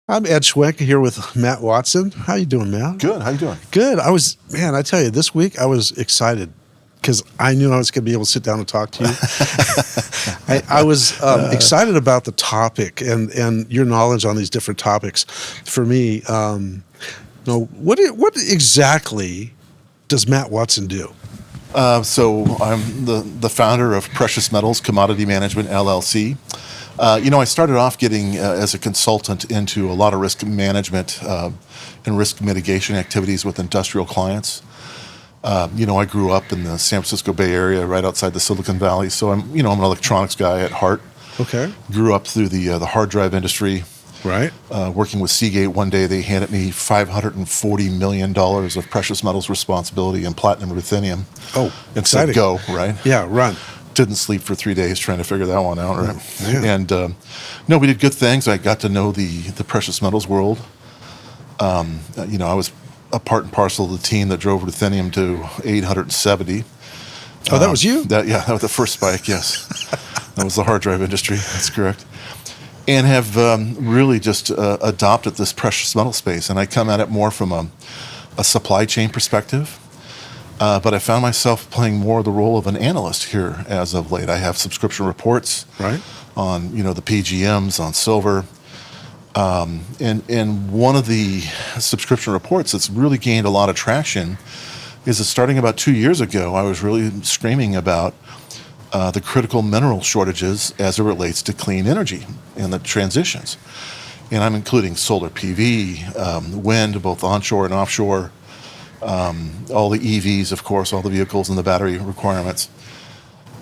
I'm Ed Schwenk here with Matt Watson. How you doing, Matt? Good. How you doing? Good. I tell you, this week I was excited because I knew I was going to be able to sit down and talk to you. I was excited about the topic and your knowledge on these different topics. For me, what exactly does Matt Watson do? So I'm the founder of Precious Metals Commodity Management, LLC. I started off getting as a consultant into a lot of risk management and risk mitigation activities with industrial clients. I grew up in the San Francisco Bay Area, right outside the Silicon Valley. So I'm an electronics guy at heart. Okay. Grew up through the hard drive industry. Right. Working with Seagate, one day they handed me $540 million of precious metals responsibility in platinum and ruthenium. Oh, and exciting. said go, right? Yeah, run. Didn't sleep for 3 days trying to figure that one out, right? Yeah. And we did good things. I got to know the precious metals world. I was a part and parcel of the team that drove ruthenium to 870. Oh, that was you? That was the first spike, yes. That was the hard drive industry, that's correct. And have really just adopted this precious metal space. And I come at it more from a supply chain perspective. But I found myself playing more the role of an analyst here as of late. I have subscription reports on, the PGMs, on silver. And one of the subscription reports that's really gained a lot of traction is that starting about 2 years ago, I was really screaming about the critical mineral shortages as it relates to clean energy and the transitions. And I'm including solar PV, wind, both onshore and offshore, all the EVs, of course, all the vehicles and the battery requirements,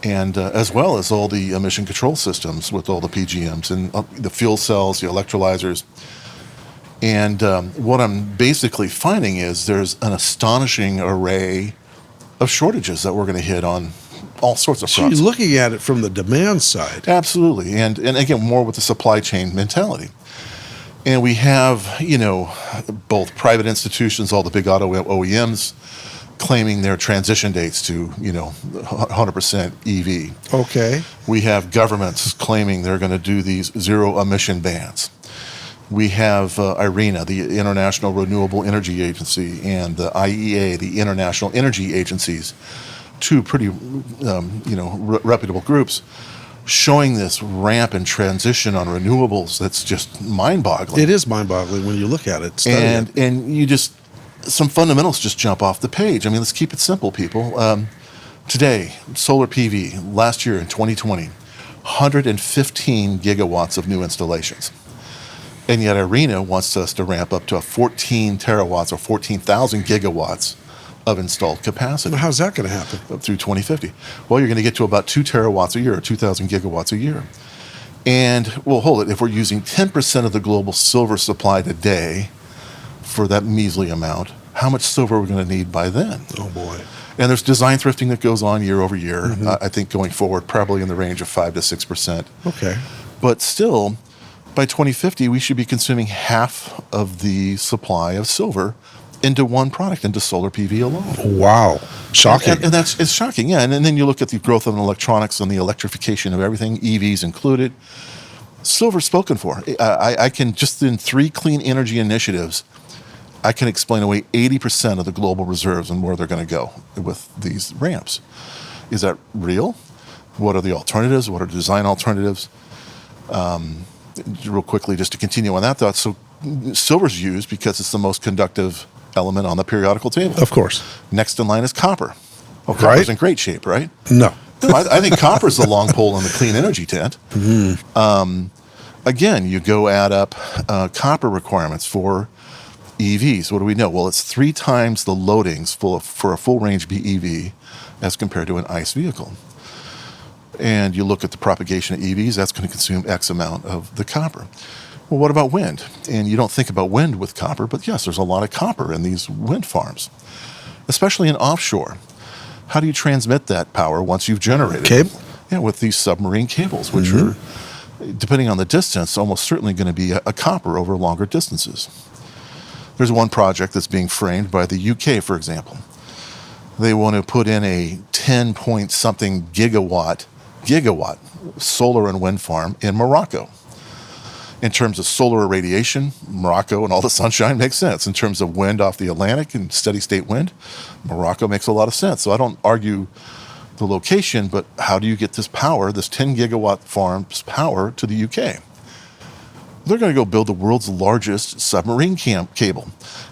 and as well as all the emission control systems with all the PGMs and the fuel cells, the electrolyzers. And what I'm basically finding is there's an astonishing array of shortages that we're going to hit on all sorts of fronts. So you're looking at it from the demand side. Absolutely. And again, more with the supply chain mentality. And we have, both private institutions, all the big auto OEMs, claiming their transition dates to, 100% EV. Okay. We have governments claiming they're going to do these zero emission bans. We have IRENA, the International Renewable Energy Agency, and the IEA, the International Energy Agencies, two pretty, reputable groups, showing this ramp and transition on renewables that's just mind-boggling. It is mind-boggling when you look at it. And you just, some fundamentals just jump off the page. I mean, let's keep it simple, people. Today, solar PV, last year in 2020, 115 gigawatts of new installations. And yet IRENA wants us to ramp up to 14 terawatts or 14,000 gigawatts of installed capacity. Well, how's that going to happen? Through 2050. Well, you're going to get to about 2 terawatts a year, or 2,000 gigawatts a year. And, well, hold it, if we're using 10% of the global silver supply today for that measly amount, how much silver are we going to need by then? Oh, boy. And there's design thrifting that goes on year over year. Mm-hmm. I think going forward, probably in the range of 5 to 6%. Okay. But still, by 2050, we should be consuming half of the supply of silver into one product, into solar PV alone. Wow. Shocking. And it's shocking, yeah. And then you look at the growth of electronics and the electrification of everything, EVs included. Silver spoken for. I can, just in 3 clean energy initiatives, I can explain away 80% of the global reserves and where they're going to go with these ramps. Is that real? What are the alternatives? What are design alternatives? Real quickly, just to continue on that thought, so silver's used because it's the most conductive element on the periodical table. Of course. Next in line is copper. Oh, copper's in great shape, right? No. I think copper's the long pole in the clean energy tent. Mm-hmm. Again, you go add up copper requirements for EVs. What do we know? Well, it's 3 times the loadings for a full range BEV as compared to an ICE vehicle. And you look at the propagation of EVs, that's going to consume X amount of the copper. Well, what about wind? And you don't think about wind with copper, but yes, there's a lot of copper in these wind farms, especially in offshore. How do you transmit that power once you've generated it? Cable? Yeah, with these submarine cables, which are, depending on the distance, almost certainly going to be a copper over longer distances. There's one project that's being framed by the UK, for example. They want to put in a 10-point-something gigawatt solar and wind farm in Morocco. In terms of solar irradiation, Morocco and all the sunshine makes sense. In terms of wind off the Atlantic and steady state wind, Morocco makes a lot of sense. So I don't argue the location, but how do you get this power, this 10 gigawatt farm's power, to the UK? They're going to go build the world's largest submarine cable.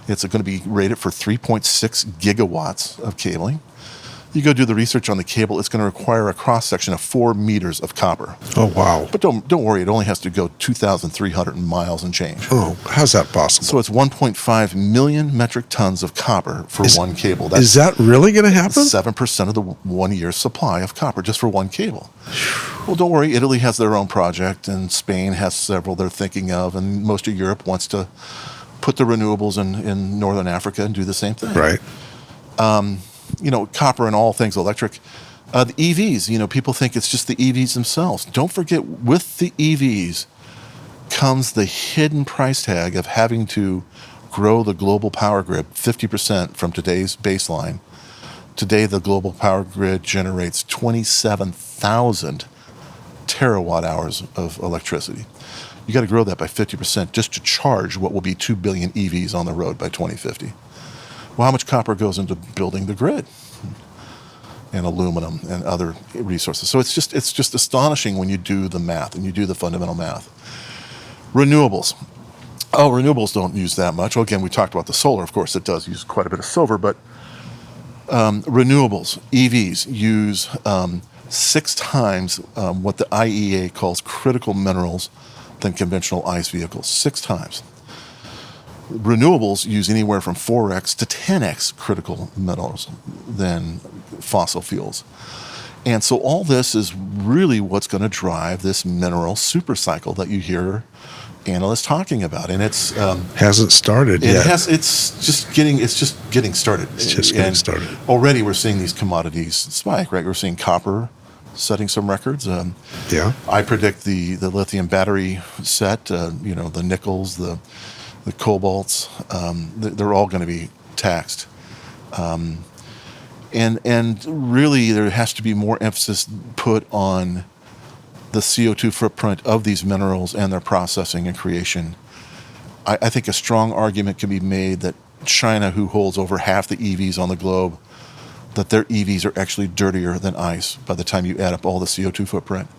It's going to be rated for 3.6 gigawatts of cabling. You go do the research on the cable, it's going to require a cross-section of 4 meters of copper. Oh, wow. But don't worry, it only has to go 2,300 miles and change. Oh, how's that possible? So it's 1.5 million metric tons of copper for one cable. That's is that really going to happen? 7% of the 1 year's supply of copper just for one cable. Well, don't worry, Italy has their own project, and Spain has several they're thinking of, and most of Europe wants to put the renewables in Northern Africa and do the same thing. Right. Copper and all things electric. The EVs, people think it's just the EVs themselves. Don't forget, with the EVs comes the hidden price tag of having to grow the global power grid 50% from today's baseline. Today, the global power grid generates 27,000 terawatt hours of electricity. You got to grow that by 50% just to charge what will be 2 billion EVs on the road by 2050. Well, how much copper goes into building the grid? And aluminum and other resources. So it's just astonishing when you do the math and you do the fundamental math. Renewables. Oh, renewables don't use that much. Well, again, we talked about the solar. Of course, it does use quite a bit of silver, but renewables, EVs, use 6 times what the IEA calls critical minerals than conventional ICE vehicles. 6 times. Renewables use anywhere from 4x to 10x critical metals than fossil fuels. And so all this is really what's going to drive this mineral super cycle that you hear analysts talking about. And it's hasn't started yet. It's just getting started. It's just getting started. Already we're seeing these commodities spike, right? We're seeing copper setting some records. I predict the lithium battery set, the nickels, the cobalts, they're all going to be taxed. And really there has to be more emphasis put on the CO2 footprint of these minerals and their processing and creation. I think a strong argument can be made that China, who holds over half the EVs on the globe, that their EVs are actually dirtier than ICE by the time you add up all the CO2 footprint.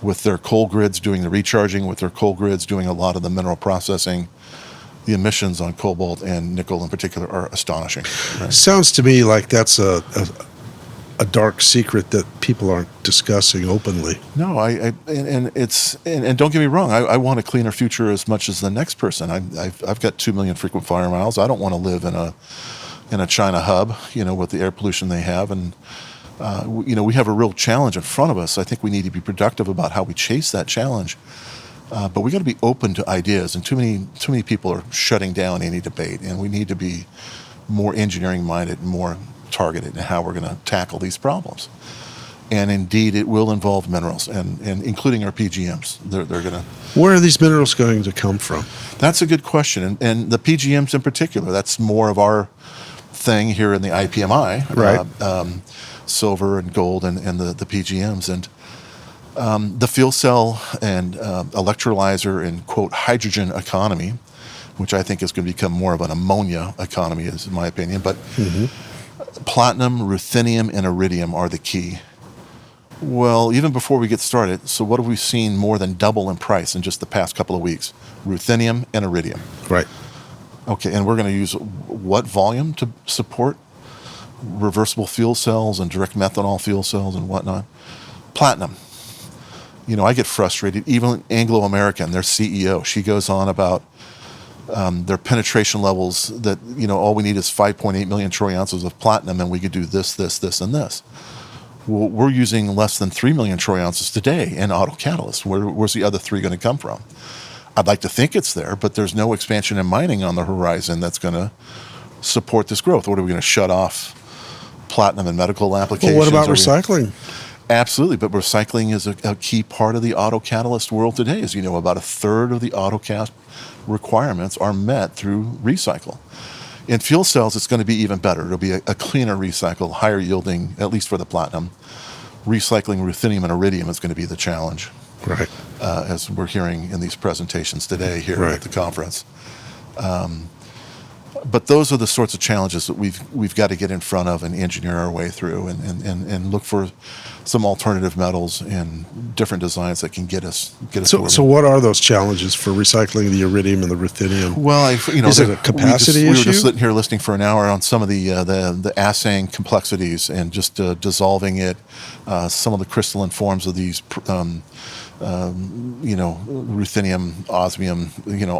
With their coal grids doing the recharging, with their coal grids doing a lot of the mineral processing, the emissions on cobalt and nickel in particular are astonishing. Right? Sounds to me like that's a dark secret that people aren't discussing openly. No, and don't get me wrong, I want a cleaner future as much as the next person. I've got 2 million frequent flyer miles. I don't want to live in a China hub, with the air pollution they have, and we have a real challenge in front of us. I think we need to be productive about how we chase that challenge. But we got to be open to ideas, and too many people are shutting down any debate, and we need to be more engineering minded and more targeted in how we're going to tackle these problems. And indeed, it will involve minerals, and including our PGMs. They're going to. Where are these minerals going to come from? That's a good question, and the PGMs in particular. That's more of our thing here in the IPMI, right? Silver and gold and the PGMs and. The fuel cell and electrolyzer and, quote, hydrogen economy, which I think is going to become more of an ammonia economy, is in my opinion. But platinum, ruthenium, and iridium are the key. Well, even before we get started, so what have we seen more than double in price in just the past couple of weeks? Ruthenium and iridium. Right. Okay, and we're going to use what volume to support reversible fuel cells and direct methanol fuel cells and whatnot? Platinum. I get frustrated. Even Anglo American, their CEO, she goes on about their penetration levels that, all we need is 5.8 million troy ounces of platinum and we could do this, and this. Well, we're using less than 3 million troy ounces today in auto catalysts. Where's the other 3 going to come from? I'd like to think it's there, but there's no expansion in mining on the horizon that's going to support this growth. What are we going to shut off platinum in medical applications? Well, what about recycling? Absolutely, but recycling is a key part of the auto catalyst world today. As you know, about 1/3 of the auto cast requirements are met through recycle. In fuel cells, it's going to be even better. It'll be a cleaner recycle, higher yielding, at least for the platinum. Recycling ruthenium and iridium is going to be the challenge. Right. As we're hearing in these presentations today here Right. at the conference. But those are the sorts of challenges that we've got to get in front of and engineer our way through, and look for some alternative metals and different designs that can get us forward. So what are those challenges for recycling the iridium and the ruthenium? Well, is it a capacity we issue? were just sitting here listening for an hour on some of the assaying complexities and just dissolving it, some of the crystalline forms of these ruthenium, osmium,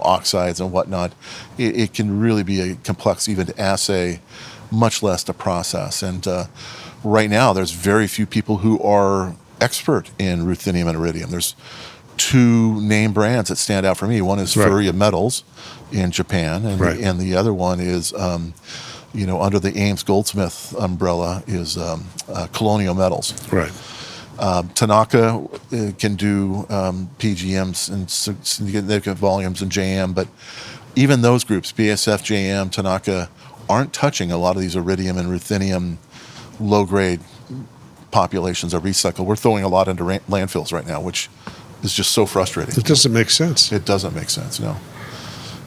oxides and whatnot. It can really be a complex even to assay, much less to process. And right now, there's very few people who are expert in ruthenium and iridium. There's two name brands that stand out for me. One is Right. Furia Metals in Japan, and, Right. and the other one is, under the Ames Goldsmith umbrella is Colonial Metals. Right. Tanaka can do PGMs and significant volumes in JM, but even those groups, BASF, JM, Tanaka, aren't touching a lot of these iridium and ruthenium low-grade populations of recycle. We're throwing a lot into landfills right now, which is just so frustrating. It doesn't make sense. It doesn't make sense, no.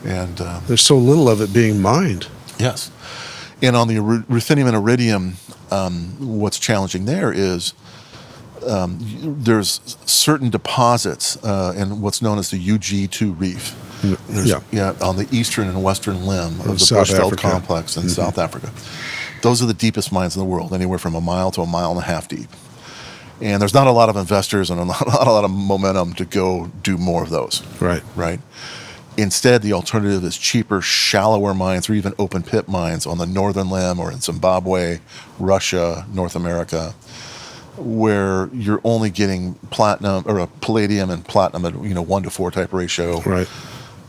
And There's so little of it being mined. yes. And on the ruthenium and iridium, what's challenging there is there's certain deposits in what's known as the UG2 reef. On the eastern and western limb of the South Bushveld Africa. complex in South Africa. Those are the deepest mines in the world, anywhere from a mile to a mile and a half deep. And there's not a lot of investors and not a lot of momentum to go do more of those. Right. Instead, the alternative is cheaper, shallower mines or even open pit mines on the northern limb or in Zimbabwe, Russia, North America, where you're only getting platinum or a palladium and platinum at 1-to-4 type ratio, Right.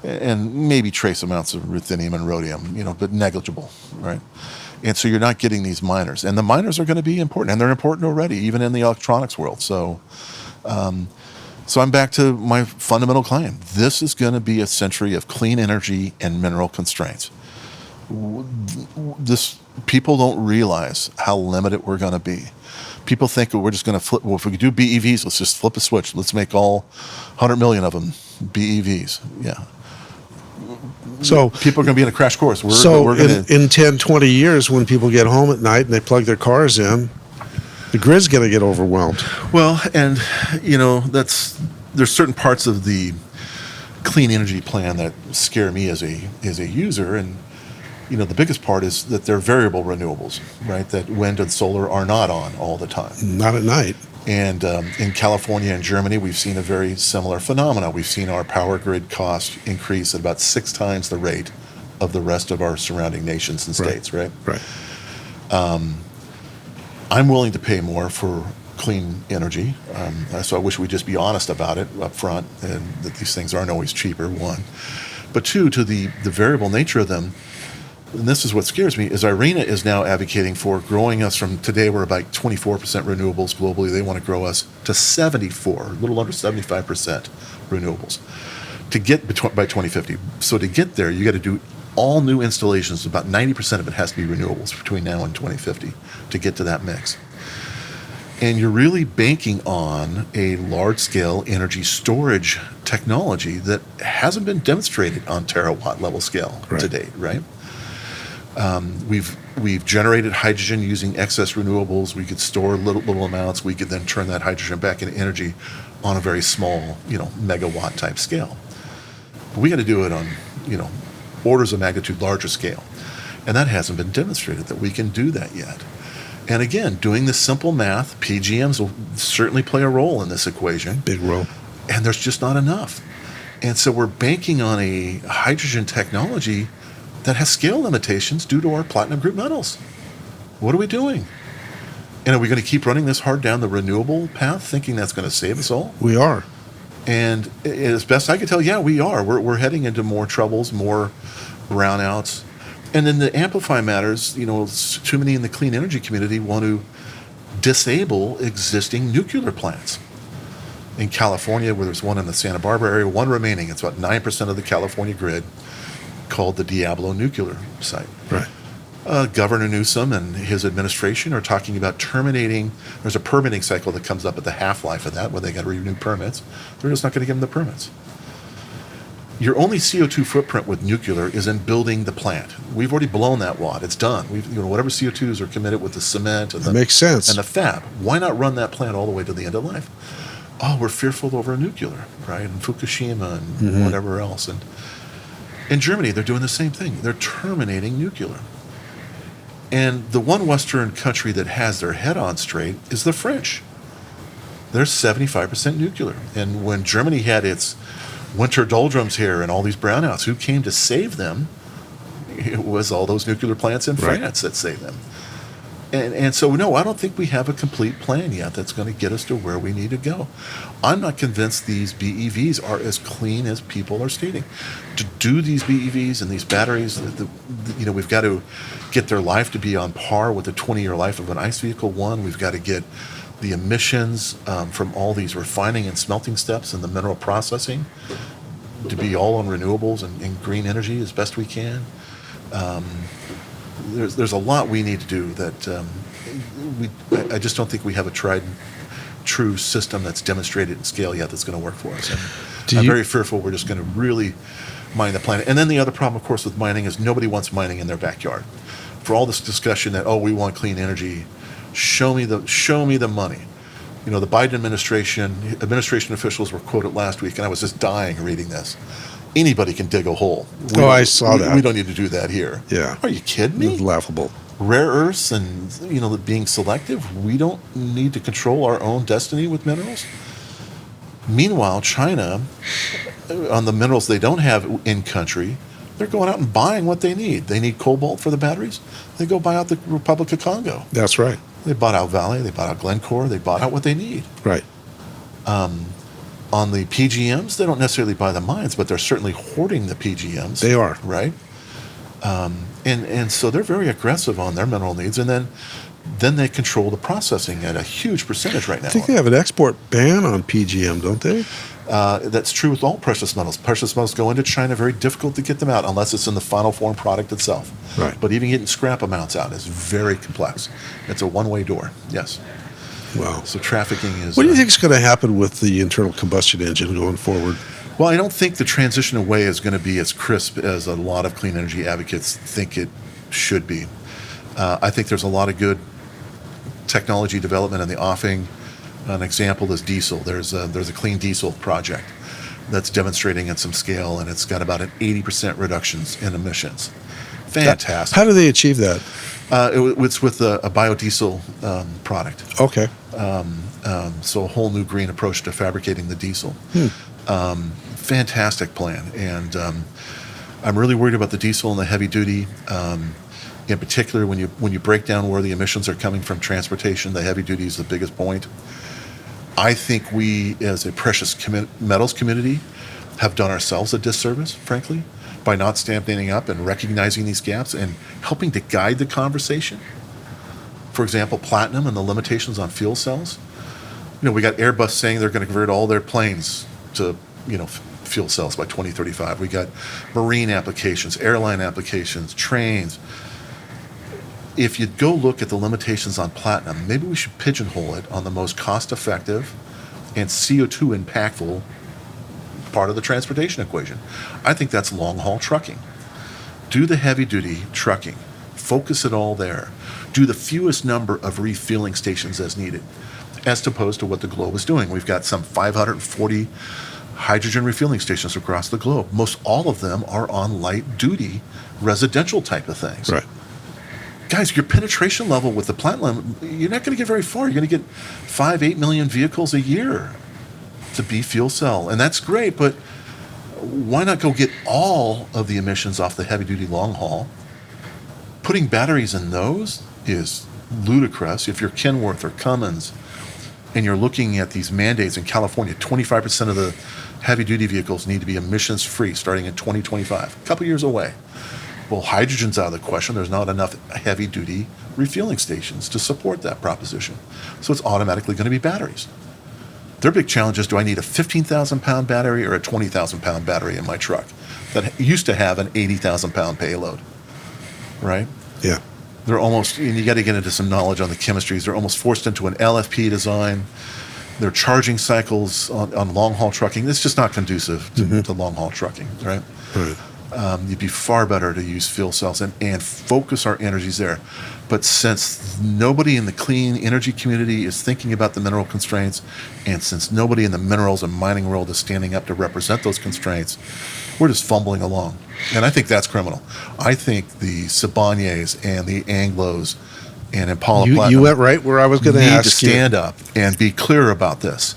and maybe trace amounts of ruthenium and rhodium, but negligible, right? And so you're not getting these miners, and the miners are going to be important, and they're important already, even in the electronics world. So, so I'm back to my fundamental claim: this is going to be a century of clean energy and mineral constraints. People don't realize how limited we're going to be. People think we're just going to flip. Well, if we could do BEVs, let's just flip a switch. Let's make all 100 million of them BEVs. Yeah. So people are going to be in a crash course. In 10, 20 years, when people get home at night and they plug their cars in, the grid's going to get overwhelmed. Well, and there's certain parts of the clean energy plan that scare me as a user, and the biggest part is that they're variable renewables, right? That wind and solar are not on all the time. Not at night. And in California and Germany, we've seen a very similar phenomena. We've seen our power grid cost increase at about 6 times the rate of the rest of our surrounding nations and states, right? Right. I'm willing to pay more for clean energy. So I wish we'd just be honest about it up front, and that these things aren't always cheaper, one. But two, to the variable nature of them, and this is what scares me, is IRENA is now advocating for growing us from today, we're about 24% renewables globally. They want to grow us to 74, a little under 75% renewables to get by 2050. So to get there, you got to do all new installations. About 90% of it has to be renewables between now and 2050 to get to that mix. And you're really banking on a large-scale energy storage technology that hasn't been demonstrated on terawatt level scale to date, right? We've generated hydrogen using excess renewables. We could store little amounts. We could then turn that hydrogen back into energy on a very small, megawatt type scale. But we got to do it on, orders of magnitude larger scale, and that hasn't been demonstrated that we can do that yet. And again, doing this simple math, PGMs will certainly play a role in this equation. Big role. And there's just not enough. And so we're banking on a hydrogen technology that has scale limitations due to our platinum group metals. What are we doing? And are we going to keep running this hard down the renewable path, thinking that's going to save us all? We are. And as best I can tell, yeah, we are. We're heading into more troubles, more brownouts. And then the amplify matters, too many in the clean energy community want to disable existing nuclear plants. In California, where there's one in the Santa Barbara area, one remaining. It's about 9% of the California grid, called the Diablo nuclear site. Right. Governor Newsom and his administration are talking about terminating. There's a permitting cycle that comes up at the half-life of that, where they got to renew permits. They're just not going to give them the permits. Your only CO2 footprint with nuclear is in building the plant. We've already blown that wad. It's done. Whatever CO2s are committed with the cement and that makes sense. And the fab. Why not run that plant all the way to the end of life? Oh, we're fearful over nuclear, right? And Fukushima and whatever else. And in Germany, they're doing the same thing. They're terminating nuclear. And the one Western country that has their head on straight is the French. They're 75% nuclear. And when Germany had its winter doldrums here and all these brownouts, who came to save them? It was all those nuclear plants in France that saved them. And so, no, I don't think we have a complete plan yet that's going to get us to where we need to go. I'm not convinced these BEVs are as clean as people are stating. To do these BEVs and these batteries, we've got to get their life to be on par with the 20-year life of an ICE vehicle. We've got to get the emissions from all these refining and smelting steps and the mineral processing to be all on renewables and green energy as best we can. There's a lot we need to do that I just don't think we have a tried and true system that's demonstrated in scale yet that's going to work for us. And I'm very fearful we're just going to really mine the planet. And then the other problem, of course, with mining is nobody wants mining in their backyard. For all this discussion that, we want clean energy, show me the money. The Biden administration officials were quoted last week, and I was just dying reading this. Anybody can dig a hole. I saw that. We don't need to do that here. Yeah. Are you kidding me? It's laughable. Rare earths and being selective. We don't need to control our own destiny with minerals. Meanwhile, China, on the minerals they don't have in country, they're going out and buying what they need. They need cobalt for the batteries. They go buy out the Republic of Congo. That's right. They bought out Vale. They bought out Glencore. They bought out what they need. Right. On the PGMs, they don't necessarily buy the mines, but they're certainly hoarding the PGMs. They are. Right? And so they're very aggressive on their mineral needs, and then they control the processing at a huge percentage right now. I think they have an export ban on PGM, don't they? That's true with all precious metals. Precious metals go into China, very difficult to get them out unless it's in the final form product itself. Right. But even getting scrap amounts out is very complex. It's a one-way door, yes. Wow. So trafficking is... What do you think is going to happen with the internal combustion engine going forward? Well, I don't think the transition away is going to be as crisp as a lot of clean energy advocates think it should be. I think there's a lot of good technology development in the offing. An example is diesel. There's a clean diesel project that's demonstrating at some scale, and it's got about an 80% reductions in emissions. Fantastic. How do they achieve that? It's with a biodiesel product. Okay. So a whole new green approach to fabricating the diesel. Fantastic plan. And I'm really worried about the diesel and the heavy duty. In particular, when you break down where the emissions are coming from transportation, the heavy duty is the biggest point. I think we, as a precious metals community, have done ourselves a disservice, frankly, by not standing up and recognizing these gaps and helping to guide the conversation. For example, platinum and the limitations on fuel cells. We got Airbus saying they're going to convert all their planes to, fuel cells by 2035. We got marine applications, airline applications, trains. If you go look at the limitations on platinum, maybe we should pigeonhole it on the most cost-effective and CO2 impactful part of the transportation equation. I think that's long-haul trucking. Do the heavy-duty trucking. Focus it all there. Do the fewest number of refueling stations as needed, as opposed to what the globe is doing. We've got some 540 hydrogen refueling stations across the globe. Most all of them are on light-duty residential type of things. Right. Guys, your penetration level with the platinum, you're not going to get very far. You're going to get 5-8 million vehicles a year to be fuel cell. And that's great, but why not go get all of the emissions off the heavy-duty long haul? Putting batteries in those is ludicrous. If you're Kenworth or Cummins and you're looking at these mandates in California, 25% of the heavy-duty vehicles need to be emissions-free starting in 2025, a couple years away. Well, hydrogen's out of the question. There's not enough heavy-duty refueling stations to support that proposition. So it's automatically going to be batteries. Their big challenge is, do I need a 15,000-pound battery or a 20,000-pound battery in my truck that used to have an 80,000-pound payload, right? Yeah. They're almost, and you got to get into some knowledge on the chemistries. They're almost forced into an LFP design. Their charging cycles on long-haul trucking, it's just not conducive to long-haul trucking, right? Right. You'd be far better to use fuel cells and focus our energies there. But since nobody in the clean energy community is thinking about the mineral constraints, and since nobody in the minerals and mining world is standing up to represent those constraints, we're just fumbling along. And I think that's criminal. I think the Sibanyes and the Anglos and Impala Platinum, you went right where I was going to ask need to stand up and be clear about this.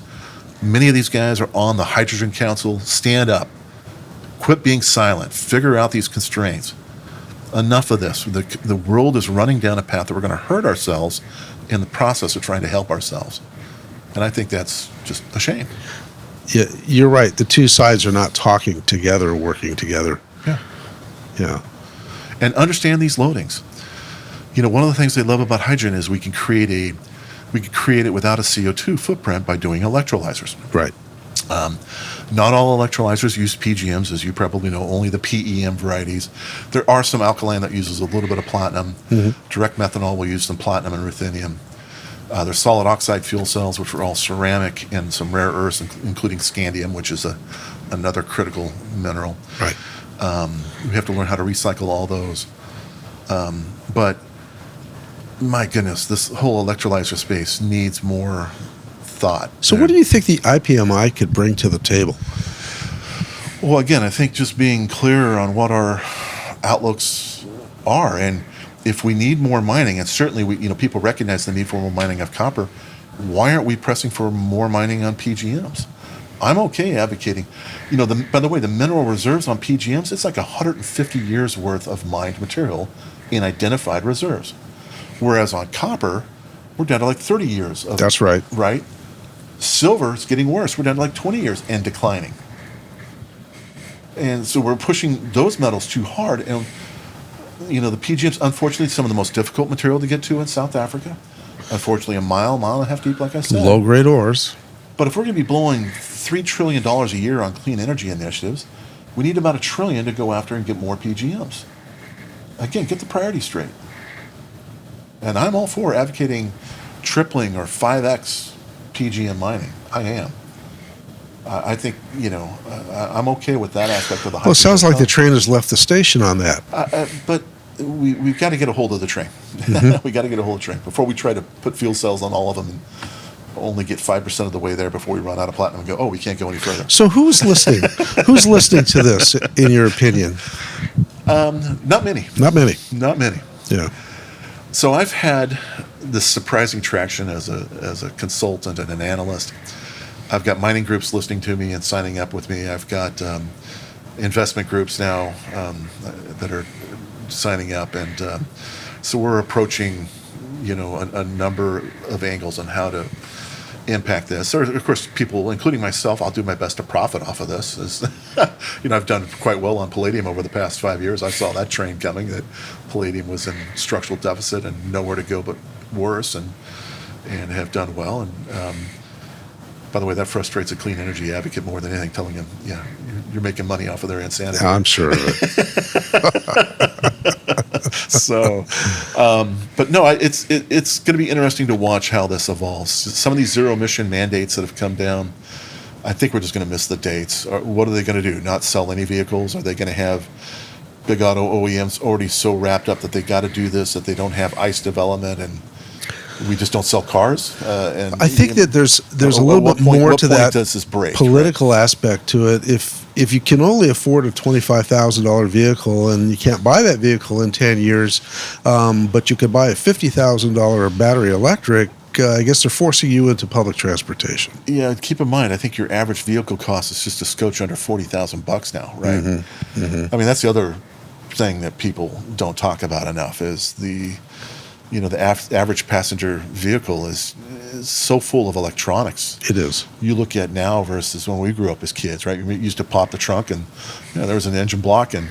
Many of these guys are on the Hydrogen Council. Stand up. Quit being silent. Figure out these constraints. Enough of this. The world is running down a path that we're going to hurt ourselves in the process of trying to help ourselves. And I think that's just a shame. Yeah, you're right. The two sides are not talking together, working together. Yeah. Yeah. And understand these loadings. You know, one of the things they love about hydrogen is we can create it without a CO2 footprint by doing electrolyzers. Right. Not all electrolyzers use PGMs, as you probably know, only the PEM varieties. There are some alkaline that uses a little bit of platinum. Direct methanol will use some platinum and ruthenium. There's solid oxide fuel cells, which are all ceramic, and some rare earths, including scandium, which is another critical mineral. Right. We have to learn how to recycle all those. But my goodness, this whole electrolyzer space needs more thought. So what do you think the IPMI could bring to the table? Well, again, I think just being clear on what our outlooks are, and if we need more mining, and certainly people recognize the need for more mining of copper, why aren't we pressing for more mining on PGMs? I'm okay advocating. By the way, the mineral reserves on PGMs, it's like 150 years worth of mined material in identified reserves. Whereas on copper, we're down to like 30 years. That's right. Right? Silver is getting worse. We're down to like 20 years and declining. And so we're pushing those metals too hard. And, the PGMs, unfortunately, some of the most difficult material to get to in South Africa. Unfortunately, a mile and a half deep, like I said. Low-grade ores. But if we're going to be blowing $3 trillion a year on clean energy initiatives, we need about $1 trillion to go after and get more PGMs. Again, get the priorities straight. And I'm all for advocating tripling or 5x PGM mining. I am. I think, I'm okay with that aspect of the hydrogen. Well, it sounds like the train has left the station on that. But we've got to get a hold of the train. We got to get a hold of the train before we try to put fuel cells on all of them and only get 5% of the way there before we run out of platinum and go, we can't go any further. So who's listening? Who's listening to this, in your opinion? Not many. Not many. Not many. Yeah. So I've had this surprising traction as a consultant and an analyst. I've got mining groups listening to me and signing up with me. I've got investment groups now that are signing up, and so we're approaching, a number of angles on how to impact this. There are, of course, people, including myself, I'll do my best to profit off of this. I've done quite well on palladium over the past 5 years. I saw that train coming, that palladium was in structural deficit and nowhere to go but worse, and have done well. And by the way, that frustrates a clean energy advocate more than anything, telling him, you're making money off of their insanity. I'm sure of it. So, but no, it's going to be interesting to watch how this evolves. Some of these zero emission mandates that have come down, I think we're just going to miss the dates. What are they going to do? Not sell any vehicles? Are they going to have big auto OEMs already so wrapped up that they got to do this, that they don't have ICE development, and we just don't sell cars? And I think that there's a little bit more to that does this break, political aspect to it. If you can only afford a $25,000 vehicle and you can't buy that vehicle in 10 years, but you could buy a $50,000 battery electric, I guess they're forcing you into public transportation. Yeah, keep in mind, I think your average vehicle cost is just a scotch under $40,000 now, right? Mm-hmm. Mm-hmm. I mean, that's the other thing that people don't talk about enough is the average passenger vehicle is so full of electronics. It is. You look at now versus when we grew up as kids, right? We used to pop the trunk and there was an engine block and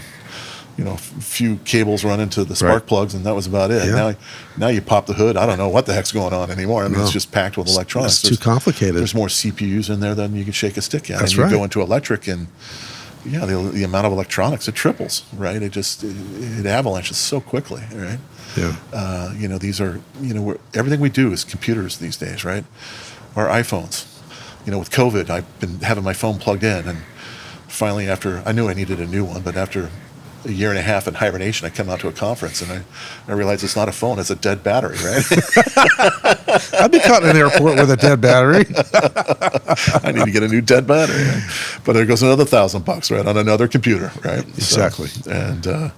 a few cables run into the spark plugs, and that was about it. Yeah. Now you pop the hood. I don't know what the heck's going on anymore. I mean, it's just packed with electronics. It's too complicated. There's more CPUs in there than you can shake a stick at. That's and you right. go into electric, and the amount of electronics, it triples, right? It avalanches so quickly, right? Yeah. These are, everything we do is computers these days, right? Our iPhones. With COVID, I've been having my phone plugged in, and finally, after I knew I needed a new one, but after a year and a half in hibernation, I come out to a conference, and I realized it's not a phone; it's a dead battery, right? I'd be caught in an airport with a dead battery. I need to get a new dead battery, right? But there goes another $1,000, right, on another computer, right? Exactly. So,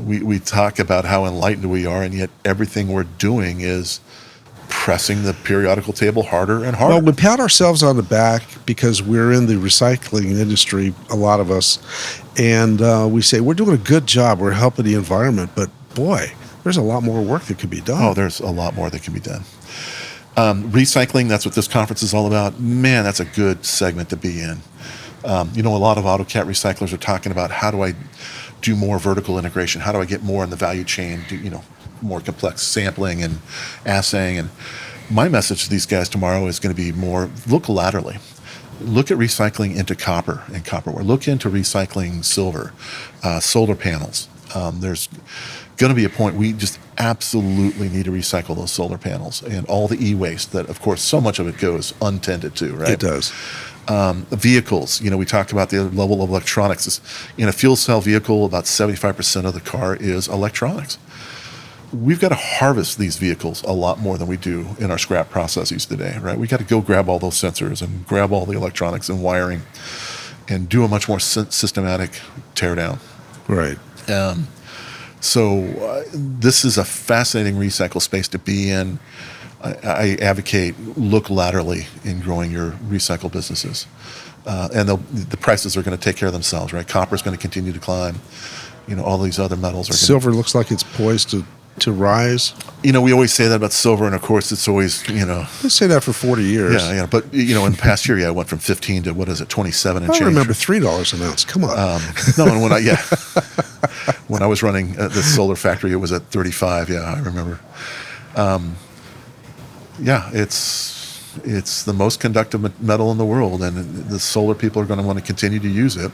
we talk about how enlightened we are, and yet everything we're doing is pressing the periodical table harder and harder. Well, we pat ourselves on the back because we're in the recycling industry, a lot of us, and we say we're doing a good job, we're helping the environment, but boy, there's a lot more work that could be done. Oh, there's a lot more that can be done. Recycling, that's what this conference is all about. Man, that's a good segment to be in. A lot of AutoCAD recyclers are talking about, how do I do more vertical integration? How do I get more in the value chain, more complex sampling and assaying? And my message to these guys tomorrow is going to be more, look laterally. Look at recycling into copper and copperware. Look into recycling silver, solar panels. There's going to be a point we just absolutely need to recycle those solar panels and all the e-waste that, of course, so much of it goes untended to, right? It does. Vehicles, we talked about the level of electronics. In a fuel cell vehicle, about 75% of the car is electronics. We've got to harvest these vehicles a lot more than we do in our scrap processes today, right? We got to go grab all those sensors and grab all the electronics and wiring and do a much more systematic tear down. Right. So this is a fascinating recycle space to be in. I advocate look laterally in growing your recycle businesses. And the prices are going to take care of themselves, right? Copper is going to continue to climb. All these other metals are Silver looks like it's poised to rise. We always say that about silver, and of course it's always, I say that for 40 years. Yeah, but in the past year, I went from 15 to 27 and change. I remember $3 an ounce. Come on. No, and when I was running the solar factory, it was at 35. Yeah, I remember. It's the most conductive metal in the world, and the solar people are going to want to continue to use it.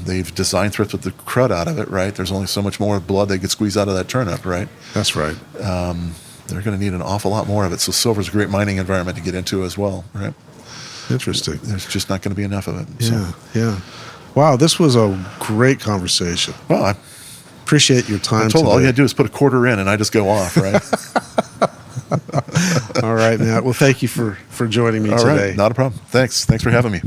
They've designed thrifts with the crud out of it, right? There's only so much more blood they could squeeze out of that turnip, right? That's right. They're going to need an awful lot more of it. So silver's a great mining environment to get into as well, right? Interesting. There's just not going to be enough of it. Yeah. Wow, this was a great conversation. Well, I appreciate your time. I told all you had to do is put a quarter in, and I just go off, right? All right, Matt. Well, thank you for joining me today. All right, not a problem. Thanks for having me.